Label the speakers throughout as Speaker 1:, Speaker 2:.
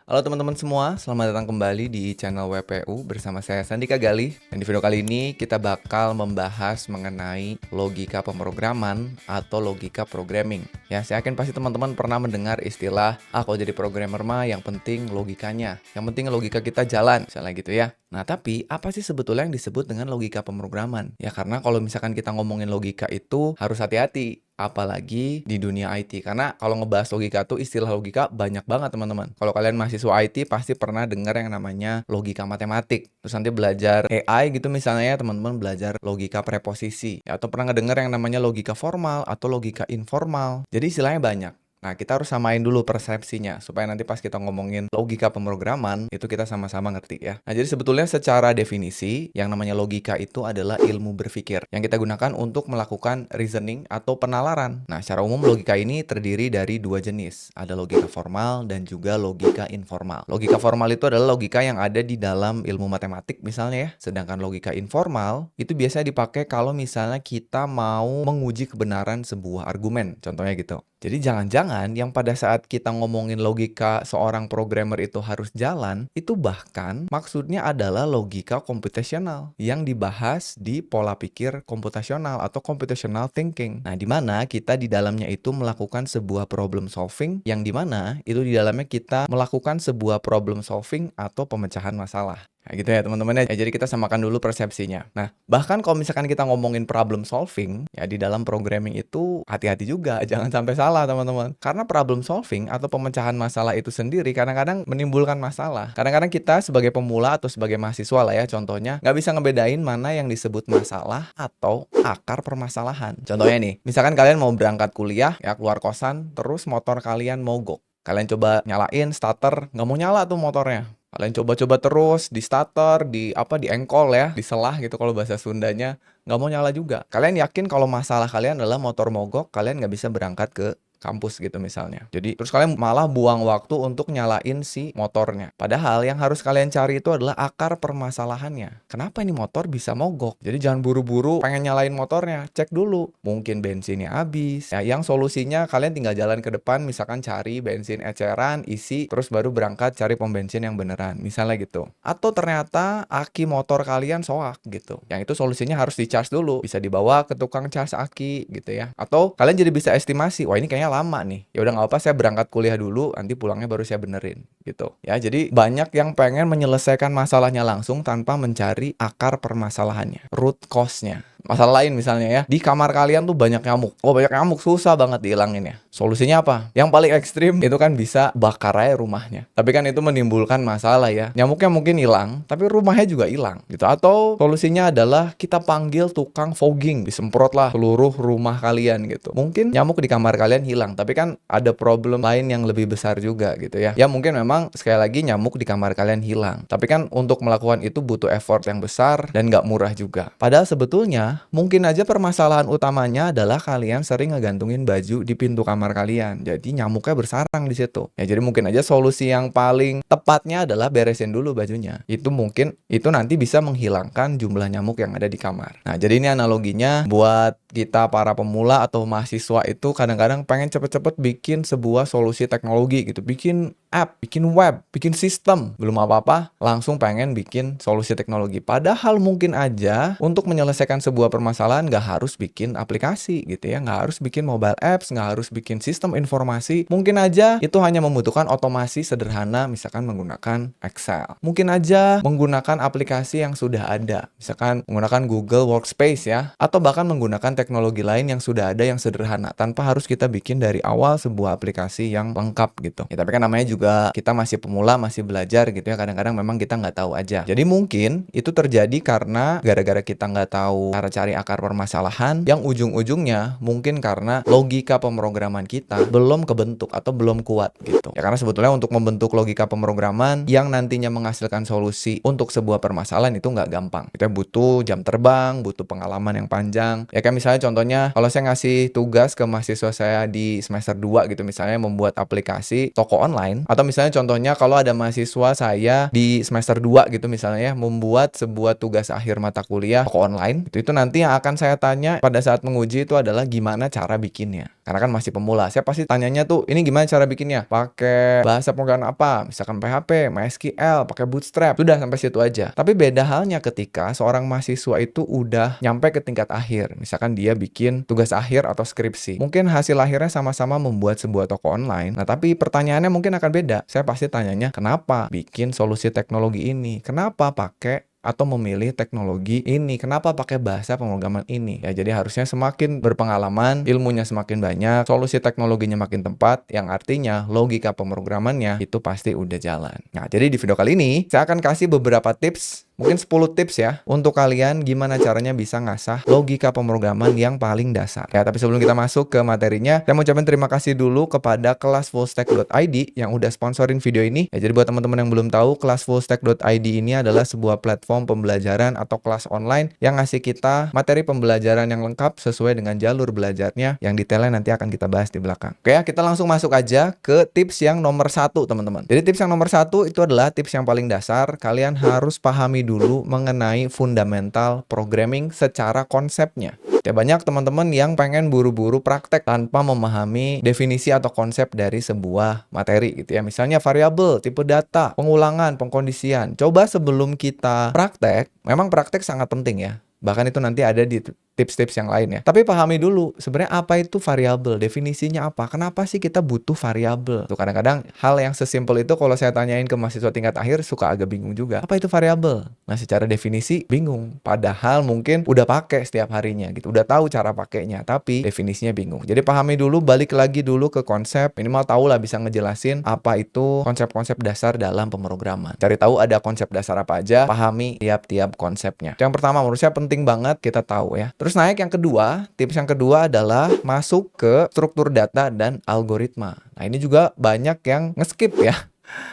Speaker 1: Halo teman-teman semua, selamat datang kembali di channel WPU bersama saya Sandika Galih. Dan di video kali ini kita bakal membahas mengenai logika pemrograman atau logika programming. Ya, saya yakin pasti teman-teman pernah mendengar istilah, kalau jadi programmer mah yang penting logikanya, yang penting logika kita jalan, misalnya gitu ya. Nah, tapi apa sih sebetulnya yang disebut dengan logika pemrograman? Ya, karena kalau misalkan kita ngomongin logika itu harus hati-hati. Apalagi di dunia IT. Karena kalau ngebahas logika tuh istilah logika banyak banget teman-teman. Kalau kalian mahasiswa IT pasti pernah dengar yang namanya logika matematik. Terus nanti belajar AI gitu misalnya ya teman-teman belajar logika preposisi. Atau pernah ngedenger yang namanya logika formal atau logika informal. Jadi istilahnya banyak. Nah, kita harus samain dulu persepsinya, supaya nanti pas kita ngomongin logika pemrograman, itu kita sama-sama ngerti ya. Nah, jadi sebetulnya secara definisi, yang namanya logika itu adalah ilmu berpikir, yang kita gunakan untuk melakukan reasoning atau penalaran. Nah, secara umum logika ini terdiri dari dua jenis, ada logika formal dan juga logika informal. Logika formal itu adalah logika yang ada di dalam ilmu matematik misalnya ya, sedangkan logika informal itu biasanya dipakai kalau misalnya kita mau menguji kebenaran sebuah argumen, contohnya gitu. Jadi jangan-jangan yang pada saat kita ngomongin logika seorang programmer itu harus jalan, itu bahkan maksudnya adalah logika komputasional yang dibahas di pola pikir komputasional atau computational thinking. Nah, di mana kita di dalamnya itu melakukan sebuah problem solving, yang di mana itu di dalamnya kita melakukan sebuah problem solving atau pemecahan masalah. Nah, gitu ya teman-teman ya. Jadi kita samakan dulu persepsinya. Nah, bahkan kalau misalkan kita ngomongin problem solving, ya di dalam programming itu hati-hati juga, jangan sampai salah teman-teman. Karena problem solving atau pemecahan masalah itu sendiri kadang-kadang menimbulkan masalah. Kadang-kadang kita sebagai pemula atau sebagai mahasiswa lah ya contohnya, nggak bisa ngebedain mana yang disebut masalah atau akar permasalahan. Contohnya nih, misalkan kalian mau berangkat kuliah, ya keluar kosan, terus motor kalian mogok. Kalian coba nyalain starter, nggak mau nyala tuh motornya. Kalian coba-coba terus di starter, di engkol ya, diselah gitu kalau bahasa Sundanya, nggak mau nyala juga. Kalian yakin kalau masalah kalian adalah motor mogok, kalian nggak bisa berangkat ke kampus gitu misalnya. Jadi terus kalian malah buang waktu untuk nyalain si motornya. Padahal yang harus kalian cari itu adalah akar permasalahannya. Kenapa ini motor bisa mogok? Jadi jangan buru-buru pengen nyalain motornya. Cek dulu. Mungkin bensinnya habis. Ya, yang solusinya kalian tinggal jalan ke depan, misalkan cari bensin eceran, isi, terus baru berangkat cari pom bensin yang beneran. Misalnya gitu. Atau ternyata aki motor kalian soak gitu. Yang itu solusinya harus di-charge dulu. Bisa dibawa ke tukang charge aki gitu ya. Atau kalian jadi bisa estimasi, wah ini kayaknya lama nih. Ya udah nggak apa, saya berangkat kuliah dulu, nanti pulangnya baru saya benerin gitu. Ya, jadi banyak yang pengen menyelesaikan masalahnya langsung tanpa mencari akar permasalahannya, root cause-nya. Masalah lain misalnya ya, di kamar kalian tuh banyak nyamuk. Oh, banyak nyamuk, susah banget dihilanginnya. Solusinya apa? Yang paling ekstrim itu kan bisa bakar aja rumahnya. Tapi kan itu menimbulkan masalah ya. Nyamuknya mungkin hilang, tapi rumahnya juga hilang gitu. Atau solusinya adalah kita panggil tukang fogging, disemprotlah seluruh rumah kalian gitu. Mungkin nyamuk di kamar kalian hilang, tapi kan ada problem lain yang lebih besar juga gitu ya. Ya mungkin memang sekali lagi nyamuk di kamar kalian hilang. Tapi kan untuk melakukan itu butuh effort yang besar dan nggak murah juga. Padahal sebetulnya mungkin aja permasalahan utamanya adalah kalian sering ngegantungin baju di pintu kamar kalian. Jadi nyamuknya bersarang di situ. Ya jadi mungkin aja solusi yang paling tepatnya adalah beresin dulu bajunya. Itu mungkin itu nanti bisa menghilangkan jumlah nyamuk yang ada di kamar. Nah, jadi ini analoginya buat kita para pemula atau mahasiswa itu kadang-kadang pengen cepet-cepet bikin sebuah solusi teknologi gitu. Bikin app, bikin web, bikin sistem. Belum apa-apa, langsung pengen bikin solusi teknologi. Padahal mungkin aja untuk menyelesaikan sebuah permasalahan nggak harus bikin aplikasi gitu ya. Nggak harus bikin mobile apps, nggak harus bikin sistem informasi. Mungkin aja itu hanya membutuhkan otomasi sederhana, misalkan menggunakan Excel. Mungkin aja menggunakan aplikasi yang sudah ada. Misalkan menggunakan Google Workspace ya. Atau bahkan menggunakan teknologi lain yang sudah ada yang sederhana. Tanpa harus kita bikin dari awal sebuah aplikasi yang lengkap gitu. Ya, tapi kan namanya juga kita masih pemula, masih belajar gitu ya. Kadang-kadang memang kita nggak tahu aja. Jadi mungkin itu terjadi karena gara-gara kita nggak tahu cara cari akar permasalahan, yang ujung-ujungnya mungkin karena logika pemrograman kita belum kebentuk atau belum kuat gitu. Ya karena sebetulnya untuk membentuk logika pemrograman yang nantinya menghasilkan solusi untuk sebuah permasalahan itu nggak gampang. Kita butuh jam terbang, butuh pengalaman yang panjang. Ya kayak misalnya contohnya kalau saya ngasih tugas ke mahasiswa saya di semester 2 gitu misalnya membuat aplikasi toko online, atau misalnya contohnya kalau ada mahasiswa saya di semester 2 gitu misalnya membuat sebuah tugas akhir mata kuliah toko online, itu nanti nanti yang akan saya tanya pada saat menguji itu adalah gimana cara bikinnya. Karena kan masih pemula, saya pasti tanyanya tuh, ini gimana cara bikinnya? Pakai bahasa pemrograman apa? Misalkan PHP, MySQL, pakai Bootstrap. Sudah sampai situ aja. Tapi beda halnya ketika seorang mahasiswa itu udah nyampe ke tingkat akhir. Misalkan dia bikin tugas akhir atau skripsi. Mungkin hasil akhirnya sama-sama membuat sebuah toko online. Nah, tapi pertanyaannya mungkin akan beda. Saya pasti tanyanya, kenapa bikin solusi teknologi ini? Kenapa pakai atau memilih teknologi ini? Kenapa pakai bahasa pemrograman ini? Ya, jadi harusnya semakin berpengalaman, ilmunya semakin banyak, solusi teknologinya makin tepat, yang artinya logika pemrogramannya itu pasti udah jalan. Nah, jadi di video kali ini, saya akan kasih beberapa tips, mungkin 10 tips ya, untuk kalian gimana caranya bisa ngasah logika pemrograman yang paling dasar. Ya, tapi sebelum kita masuk ke materinya, saya mau ucapin terima kasih dulu kepada kelasfullstack.id yang udah sponsorin video ini. Ya, jadi buat teman-teman yang belum tahu, kelasfullstack.id ini adalah sebuah platform pembelajaran atau kelas online yang ngasih kita materi pembelajaran yang lengkap sesuai dengan jalur belajarnya, yang detailnya nanti akan kita bahas di belakang. Oke ya, kita langsung masuk aja ke tips yang nomor 1, teman-teman. Jadi tips yang nomor 1 itu adalah tips yang paling dasar. Kalian harus pahami dulu mengenai fundamental programming secara konsepnya. Ya, banyak teman-teman yang pengen buru-buru praktek tanpa memahami definisi atau konsep dari sebuah materi gitu ya. Misalnya variabel, tipe data, pengulangan, pengkondisian. Coba sebelum kita praktek, memang praktek sangat penting ya. Bahkan itu nanti ada di tips-tips yang lain ya. Tapi pahami dulu sebenarnya apa itu variabel, definisinya apa, kenapa sih kita butuh variabel. Tuh, kadang-kadang hal yang sesimpel itu kalau saya tanyain ke mahasiswa tingkat akhir suka agak bingung juga. Apa itu variabel? Nah, secara definisi bingung. Padahal mungkin udah pakai setiap harinya gitu, udah tahu cara pakainya, tapi definisinya bingung. Jadi pahami dulu, balik lagi dulu ke konsep, minimal tahu lah bisa ngejelasin apa itu konsep-konsep dasar dalam pemrograman. Cari tahu ada konsep dasar apa aja, pahami tiap-tiap konsepnya. Yang pertama menurut saya penting banget kita tahu ya. Terus naik yang kedua, tips yang kedua adalah masuk ke struktur data dan algoritma. Nah, ini juga banyak yang nge-skip ya.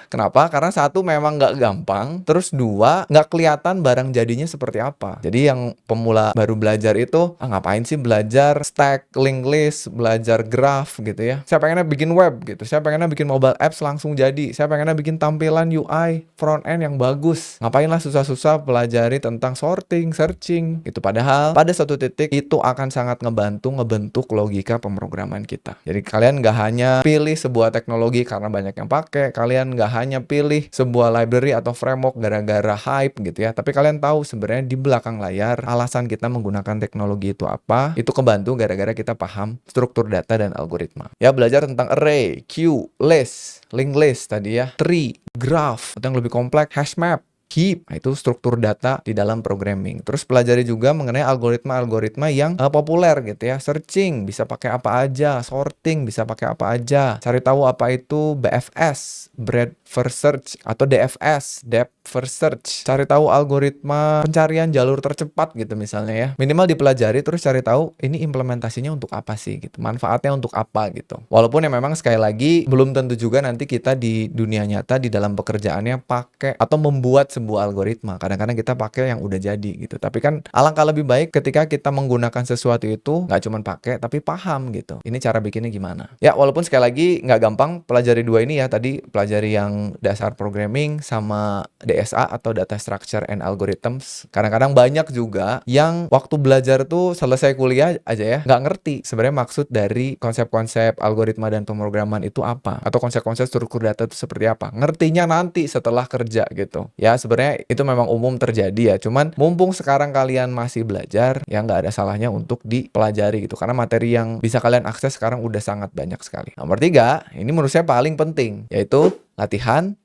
Speaker 1: Kenapa? Karena satu memang nggak gampang, terus dua nggak kelihatan barang jadinya seperti apa. Jadi yang pemula baru belajar itu, ngapain sih belajar stack, linked list, belajar graph gitu ya. Saya pengennya bikin web gitu, saya pengennya bikin mobile apps langsung jadi, saya pengennya bikin tampilan UI front end yang bagus. Ngapain lah susah-susah pelajari tentang sorting, searching gitu. Padahal pada suatu titik itu akan sangat ngebentuk logika pemrograman kita. Jadi kalian nggak hanya pilih sebuah teknologi karena banyak yang pakai, kalian nggak hanya pilih sebuah library atau framework gara-gara hype gitu ya, tapi kalian tahu sebenarnya di belakang layar alasan kita menggunakan teknologi itu apa. Itu kebantu gara-gara kita paham struktur data dan algoritma. Ya, belajar tentang array, queue, list, linked list tadi ya, tree, graph, atau yang lebih kompleks, hash map, heap. Nah, itu struktur data di dalam programming. Terus pelajari juga mengenai algoritma-algoritma yang populer gitu ya. Searching bisa pakai apa aja, sorting bisa pakai apa aja. Cari tahu apa itu BFS, breadth first search, atau DFS, depth first search. Cari tahu algoritma pencarian jalur tercepat gitu misalnya ya. Minimal dipelajari, terus cari tahu ini implementasinya untuk apa sih gitu. Manfaatnya untuk apa gitu. Walaupun ya memang sekali lagi belum tentu juga nanti kita di dunia nyata di dalam pekerjaannya pakai atau membuat sebuah algoritma. Kadang-kadang kita pakai yang udah jadi gitu. Tapi kan alangkah lebih baik ketika kita menggunakan sesuatu itu nggak cuma pakai tapi paham gitu. Ini cara bikinnya gimana. Ya, walaupun sekali lagi nggak gampang, pelajari dua ini ya. Tadi pelajari yang dasar programming sama DSA atau data structure and algorithms. Kadang-kadang banyak juga yang waktu belajar tuh selesai kuliah aja ya nggak ngerti sebenarnya maksud dari konsep-konsep algoritma dan pemrograman itu apa, atau konsep-konsep struktur data itu seperti apa. Ngertinya nanti setelah kerja gitu. Ya, sebenarnya itu memang umum terjadi ya. Cuman mumpung sekarang kalian masih belajar, ya nggak ada salahnya untuk dipelajari gitu. Karena materi yang bisa kalian akses sekarang udah sangat banyak sekali. Nomor 3, ini menurut saya paling penting, yaitu latihan,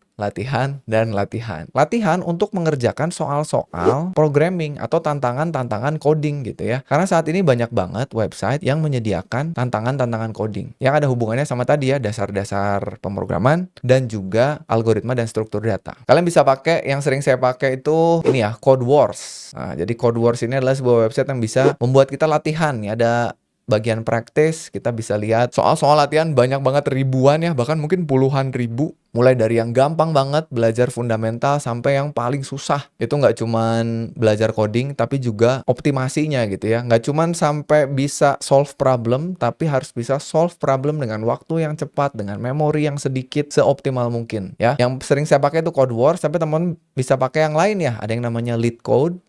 Speaker 1: dan latihan. Latihan untuk mengerjakan soal-soal programming atau tantangan-tantangan coding gitu ya. Karena saat ini banyak banget website yang menyediakan tantangan-tantangan coding yang ada hubungannya sama tadi ya, dasar-dasar pemrograman dan juga algoritma dan struktur data. Kalian bisa pakai, yang sering saya pakai itu ini ya, Code Wars. Nah, jadi Code Wars ini adalah sebuah website yang bisa membuat kita latihan ya. Ada bagian praktis, kita bisa lihat soal-soal latihan banyak banget, ribuan ya, bahkan mungkin puluhan ribu. Mulai dari yang gampang banget, belajar fundamental, sampai yang paling susah. Itu nggak cuman belajar coding, tapi juga optimasinya gitu ya. Nggak cuman sampai bisa solve problem, tapi harus bisa solve problem dengan waktu yang cepat, dengan memori yang sedikit, seoptimal mungkin ya. Yang sering saya pakai itu Code Wars, tapi teman bisa pakai yang lain ya. Ada yang namanya Leetcode.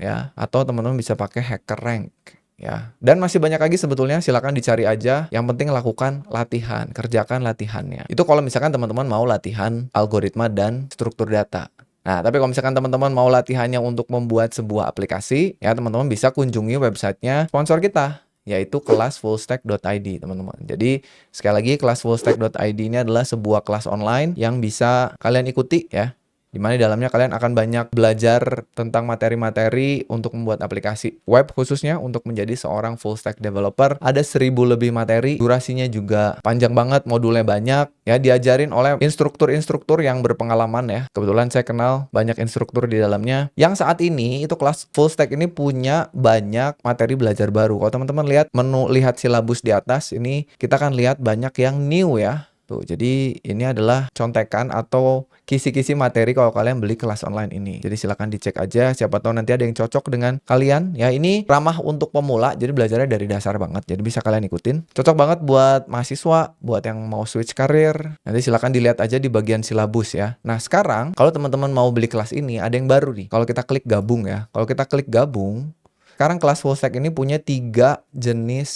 Speaker 1: ya, atau teman-teman bisa pakai HackerRank ya. Dan masih banyak lagi sebetulnya, silakan dicari aja. Yang penting lakukan latihan, kerjakan latihannya. Itu kalau misalkan teman-teman mau latihan algoritma dan struktur data. Nah, tapi kalau misalkan teman-teman mau latihannya untuk membuat sebuah aplikasi, ya teman-teman bisa kunjungi websitenya sponsor kita, yaitu kelasfullstack.id, teman-teman. Jadi, sekali lagi, kelasfullstack.id ini adalah sebuah kelas online yang bisa kalian ikuti ya. Di mana di dalamnya kalian akan banyak belajar tentang materi-materi untuk membuat aplikasi web, khususnya untuk menjadi seorang full stack developer. Ada 1000 lebih materi, durasinya juga panjang banget, modulnya banyak, ya diajarin oleh instruktur-instruktur yang berpengalaman ya. Kebetulan saya kenal banyak instruktur di dalamnya. Yang saat ini itu kelas full stack ini punya banyak materi belajar baru. Kalau teman-teman lihat lihat silabus di atas, ini kita akan lihat banyak yang new ya. Tuh, jadi ini adalah contekan atau kisi-kisi materi kalau kalian beli kelas online ini. Jadi silakan dicek aja, siapa tahu nanti ada yang cocok dengan kalian. Ya, ini ramah untuk pemula, jadi belajarnya dari dasar banget. Jadi bisa kalian ikutin. Cocok banget buat mahasiswa, buat yang mau switch karir. Nanti silakan dilihat aja di bagian silabus ya. Nah, sekarang kalau teman-teman mau beli kelas ini, ada yang baru nih. Kalau kita klik gabung ya. Kalau kita klik gabung, sekarang kelas full stack ini punya 3 jenis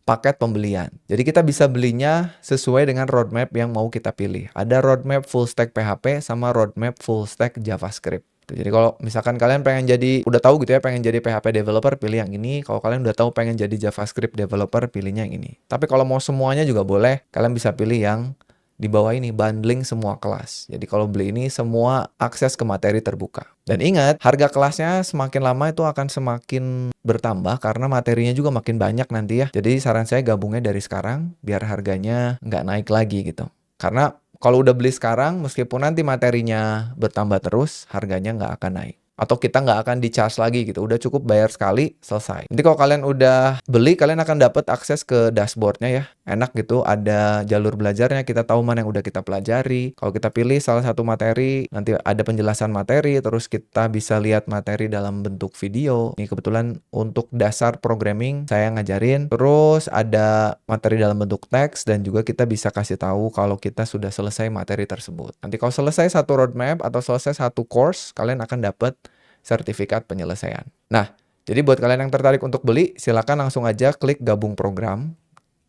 Speaker 1: paket pembelian. Jadi kita bisa belinya sesuai dengan roadmap yang mau kita pilih. Ada roadmap full stack PHP sama roadmap full stack JavaScript. Jadi kalau misalkan kalian pengen jadi, udah tahu gitu ya, pengen jadi PHP developer, pilih yang ini. Kalau kalian udah tahu pengen jadi JavaScript developer, pilihnya yang ini. Tapi kalau mau semuanya juga boleh, kalian bisa pilih yang di bawah ini, bundling semua kelas. Jadi kalau beli ini, semua akses ke materi terbuka. Dan ingat, harga kelasnya semakin lama itu akan semakin bertambah karena materinya juga makin banyak nanti ya. Jadi saran saya gabungnya dari sekarang, biar harganya nggak naik lagi gitu. Karena kalau udah beli sekarang, meskipun nanti materinya bertambah terus, harganya nggak akan naik. Atau kita nggak akan di-charge lagi gitu. Udah cukup bayar sekali, selesai. Nanti kalau kalian udah beli, kalian akan dapat akses ke dashboardnya ya. Enak gitu, ada jalur belajarnya, kita tahu mana yang udah kita pelajari. Kalau kita pilih salah satu materi, nanti ada penjelasan materi, terus kita bisa lihat materi dalam bentuk video. Ini kebetulan untuk dasar programming saya ngajarin. Terus ada materi dalam bentuk teks, dan juga kita bisa kasih tahu kalau kita sudah selesai materi tersebut. Nanti kalau selesai satu roadmap atau selesai satu course, kalian akan dapat sertifikat penyelesaian. Nah, jadi buat kalian yang tertarik untuk beli, silakan langsung aja klik gabung program.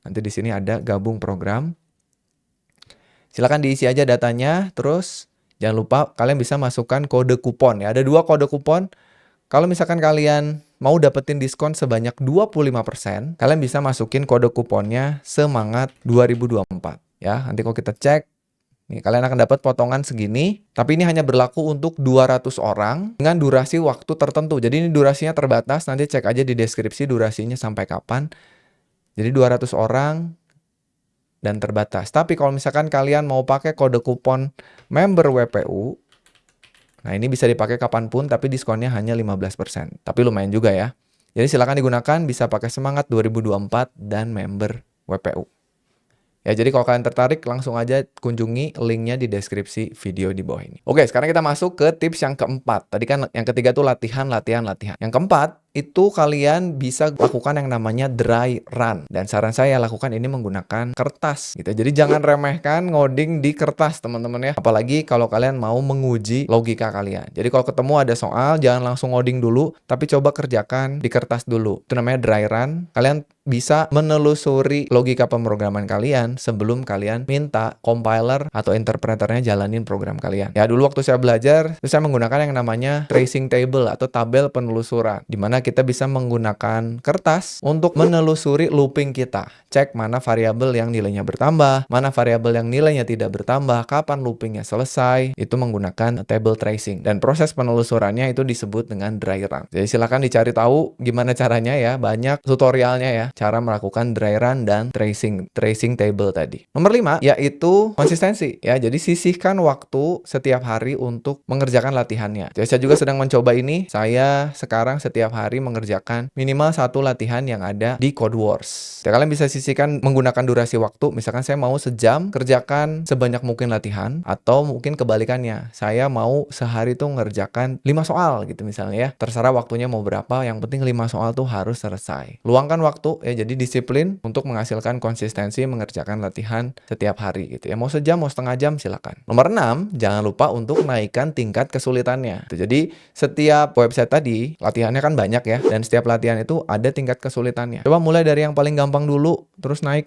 Speaker 1: Nanti di sini ada gabung program. Silakan diisi aja datanya, terus jangan lupa kalian bisa masukkan kode kupon ya. Ada 2 kode kupon. Kalau misalkan kalian mau dapetin diskon sebanyak 25%, kalian bisa masukin kode kuponnya semangat 2024 ya. Nanti kalau kita cek, nih, kalian akan dapat potongan segini, tapi ini hanya berlaku untuk 200 orang dengan durasi waktu tertentu. Jadi ini durasinya terbatas, nanti cek aja di deskripsi durasinya sampai kapan. Jadi 200 orang dan terbatas. Tapi kalau misalkan kalian mau pakai kode kupon member WPU, nah ini bisa dipakai kapanpun, tapi diskonnya hanya 15%. Tapi lumayan juga ya. Jadi silakan digunakan, bisa pakai semangat 2024 dan member WPU. Ya, jadi kalau kalian tertarik, langsung aja kunjungi linknya di deskripsi video di bawah ini. Oke, sekarang kita masuk ke tips yang keempat. Tadi kan yang ketiga tuh latihan. Yang keempat, itu kalian bisa lakukan yang namanya dry run. Dan saran saya lakukan ini menggunakan kertas gitu. Jadi jangan remehkan ngoding di kertas, teman-teman ya. Apalagi kalau kalian mau menguji logika kalian. Jadi kalau ketemu ada soal, jangan langsung ngoding dulu, tapi coba kerjakan di kertas dulu. Itu namanya dry run. Kalian bisa menelusuri logika pemrograman kalian sebelum kalian minta compiler atau interpreternya jalanin program kalian. Ya, dulu waktu saya belajar, saya menggunakan yang namanya tracing table atau tabel penelusuran, di mana kita bisa menggunakan kertas untuk menelusuri looping kita. Cek mana variabel yang nilainya bertambah, mana variabel yang nilainya tidak bertambah, kapan loopingnya selesai. Itu menggunakan table tracing. Dan proses penelusurannya itu disebut dengan dry run. Jadi silakan dicari tahu gimana caranya ya. Banyak tutorialnya ya, cara melakukan dry run dan tracing table tadi. Nomor 5 yaitu konsistensi ya. Jadi sisihkan waktu setiap hari untuk mengerjakan latihannya. Jadi saya juga sedang mencoba ini. Saya sekarang setiap hari hari mengerjakan minimal 1 latihan yang ada di Code Wars. Ya, kalian bisa sisihkan menggunakan durasi waktu. Misalkan saya mau sejam kerjakan sebanyak mungkin latihan, atau mungkin kebalikannya. Saya mau sehari tuh ngerjakan 5 soal gitu misalnya ya. Terserah waktunya mau berapa, yang penting 5 soal tuh harus selesai. Luangkan waktu ya, jadi disiplin untuk menghasilkan konsistensi mengerjakan latihan setiap hari gitu ya. Mau sejam, mau setengah jam silakan. Nomor 6, jangan lupa untuk naikkan tingkat kesulitannya. Jadi setiap website tadi latihannya kan banyak ya, dan setiap latihan itu ada tingkat kesulitannya. Coba mulai dari yang paling gampang dulu, terus naik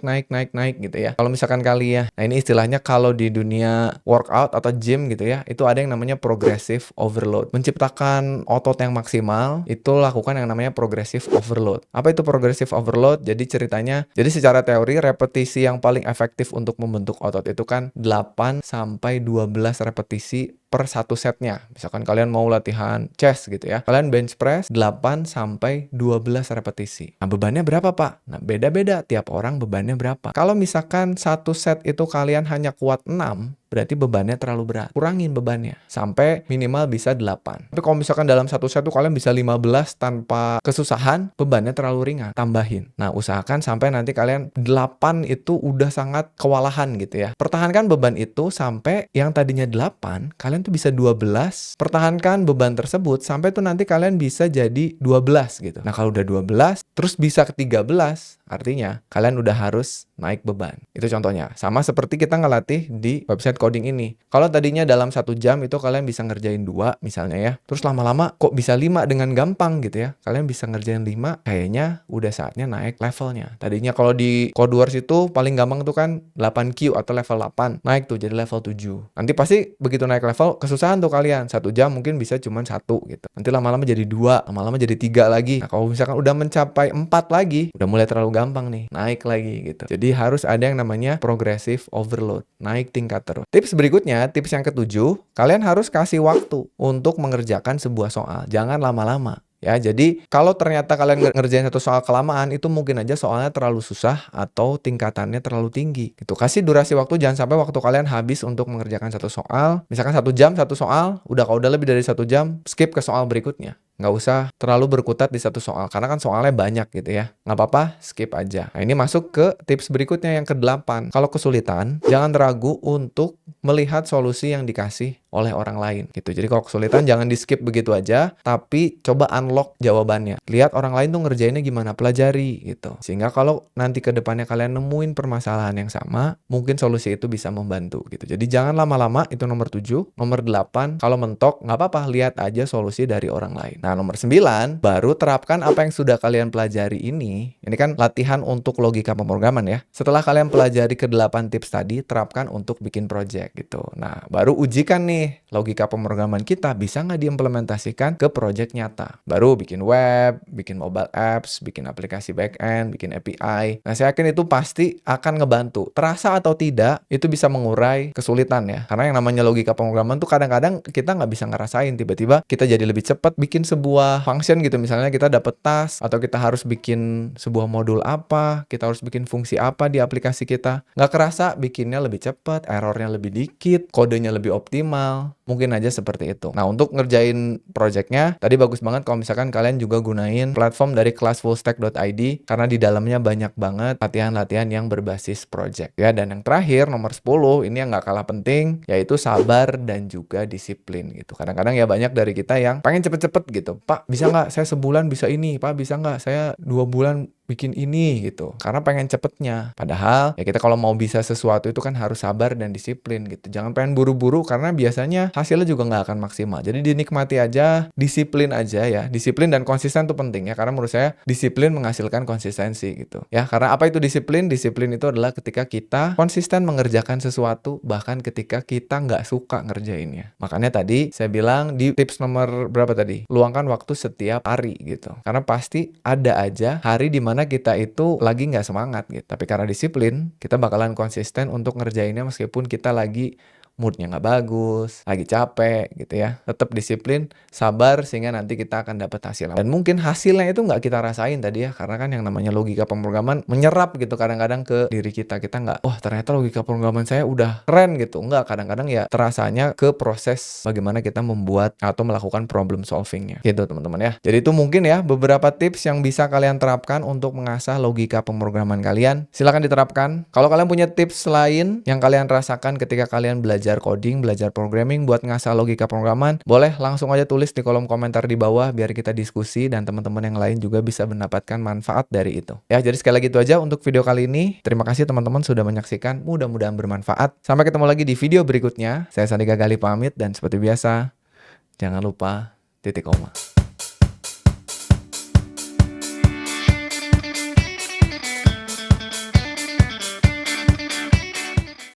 Speaker 1: gitu ya. Kalau misalkan kalian, nah ini istilahnya kalau di dunia workout atau gym gitu ya, itu ada yang namanya progressive overload. Menciptakan otot yang maksimal, itu lakukan yang namanya progressive overload. Apa itu progressive overload? Jadi ceritanya, jadi secara teori repetisi yang paling efektif untuk membentuk otot itu kan 8 sampai 12 repetisi per satu setnya. Misalkan kalian mau latihan chest gitu ya, kalian bench press 8 sampai 12 repetisi. Nah, bebannya berapa, Pak? Nah, beda-beda tiap orang bebannya berapa. Kalau misalkan satu set itu kalian hanya kuat 6, berarti bebannya terlalu berat. Kurangin bebannya sampai minimal bisa 8. Tapi kalau misalkan dalam satu set tuh kalian bisa 15 tanpa kesusahan, bebannya terlalu ringan, tambahin. Nah, usahakan sampai nanti kalian 8 itu udah sangat kewalahan gitu ya. Pertahankan beban itu sampai yang tadinya 8, kalian tuh bisa 12. Pertahankan beban tersebut sampai tuh nanti kalian bisa jadi 12 gitu. Nah, kalau udah 12, terus bisa ke 13, artinya kalian udah harus naik beban. Itu contohnya. Sama seperti kita ngelatih di website coding ini. Kalau tadinya dalam 1 jam itu kalian bisa ngerjain 2 misalnya ya. Terus lama-lama kok bisa 5 dengan gampang gitu ya. Kalian bisa ngerjain 5, kayaknya udah saatnya naik levelnya. Tadinya kalau di Code Wars itu paling gampang tuh kan 8Q atau level 8. Naik tuh jadi level 7. Nanti pasti begitu naik level kesusahan tuh kalian. 1 jam mungkin bisa cuma 1 gitu. Nanti lama-lama jadi 2, lama-lama jadi 3 lagi. Nah, kalau misalkan udah mencapai 4 lagi, udah mulai terlalu gampang nih, naik lagi gitu. Jadi harus ada yang namanya progressive overload, naik tingkat terus. Tips berikutnya, tips yang ke-7, kalian harus kasih waktu untuk mengerjakan sebuah soal. Jangan lama-lama. Ya, jadi kalau ternyata kalian ngerjain satu soal kelamaan, itu mungkin aja soalnya terlalu susah atau tingkatannya terlalu tinggi. Gitu. Kasih durasi waktu, jangan sampai waktu kalian habis untuk mengerjakan satu soal. Misalkan 1 jam satu soal, kalau udah lebih dari 1 jam, skip ke soal berikutnya. Nggak usah terlalu berkutat di satu soal, karena kan soalnya banyak gitu ya. Nggak apa-apa, skip aja. Nah, ini masuk ke tips berikutnya yang ke-8. Kalau kesulitan, jangan ragu untuk melihat solusi yang dikasih oleh orang lain gitu. Jadi kalau kesulitan jangan di-skip begitu aja, tapi coba unlock jawabannya. Lihat orang lain tuh ngerjainnya gimana, pelajari gitu. Sehingga kalau nanti ke depannya kalian nemuin permasalahan yang sama, mungkin solusi itu bisa membantu gitu. Jadi jangan lama-lama, itu nomor 7. Nomor 8, kalau mentok nggak apa-apa, lihat aja solusi dari orang lain. Nah, nomor 9, baru terapkan apa yang sudah kalian pelajari ini. Ini kan latihan untuk logika pemrograman ya. Setelah kalian pelajari ke-8 tips tadi, terapkan untuk bikin project gitu. Nah, baru ujikan nih logika pemrograman kita bisa nggak diimplementasikan ke project nyata. Baru bikin web, bikin mobile apps, bikin aplikasi backend, bikin API. Nah, saya yakin itu pasti akan ngebantu. Terasa atau tidak, itu bisa mengurai kesulitan ya. Karena yang namanya logika pemrograman tuh kadang-kadang kita nggak bisa ngerasain. Tiba-tiba kita jadi lebih cepat bikin sebuah function gitu, misalnya kita dapat task atau kita harus bikin sebuah modul apa, kita harus bikin fungsi apa di aplikasi kita, nggak kerasa bikinnya lebih cepat, errornya lebih dikit, kodenya lebih optimal, mungkin aja seperti itu. Nah, untuk ngerjain projectnya tadi bagus banget kalau misalkan kalian juga gunain platform dari classfullstack.id, karena di dalamnya banyak banget latihan-latihan yang berbasis project ya. Dan yang terakhir nomor 10, ini yang nggak kalah penting, yaitu sabar dan juga disiplin gitu. Kadang-kadang ya banyak dari kita yang pengen cepet-cepet gitu. Pak, bisa nggak saya sebulan bisa ini? Pak, bisa nggak saya 2 bulan bikin ini gitu, karena pengen cepetnya. Padahal ya kita kalau mau bisa sesuatu itu kan harus sabar dan disiplin gitu. Jangan pengen buru-buru, karena biasanya hasilnya juga nggak akan maksimal. Jadi dinikmati aja, disiplin aja ya. Disiplin dan konsisten itu penting ya, karena menurut saya disiplin menghasilkan konsistensi gitu ya. Karena apa itu disiplin? Disiplin itu adalah ketika kita konsisten mengerjakan sesuatu bahkan ketika kita nggak suka ngerjainnya. Makanya tadi saya bilang di tips nomor berapa tadi? Luangkan waktu setiap hari gitu. Karena pasti ada aja hari di mana kita itu lagi nggak semangat gitu. Tapi karena disiplin, kita bakalan konsisten untuk ngerjainnya meskipun kita lagi moodnya nggak bagus, lagi capek gitu ya. Tetap disiplin, sabar sehingga nanti kita akan dapat hasil. Dan mungkin hasilnya itu nggak kita rasain tadi ya, karena kan yang namanya logika pemrograman menyerap gitu kadang-kadang ke diri kita. Kita nggak, wah ternyata logika pemrograman saya udah keren gitu. Nggak, kadang-kadang ya terasanya ke proses bagaimana kita membuat atau melakukan problem solvingnya. Gitu teman-teman ya. Jadi itu mungkin ya beberapa tips yang bisa kalian terapkan untuk mengasah logika pemrograman kalian. Silahkan diterapkan. Kalau kalian punya tips lain yang kalian rasakan ketika kalian belajar coding, belajar programming buat ngasah logika pemrograman, boleh langsung aja tulis di kolom komentar di bawah biar kita diskusi dan teman-teman yang lain juga bisa mendapatkan manfaat dari itu. Ya, jadi sekali lagi itu aja untuk video kali ini. Terima kasih teman-teman sudah menyaksikan. Mudah-mudahan bermanfaat. Sampai ketemu lagi di video berikutnya. Saya Sandika Gali pamit dan seperti biasa, jangan lupa titik koma.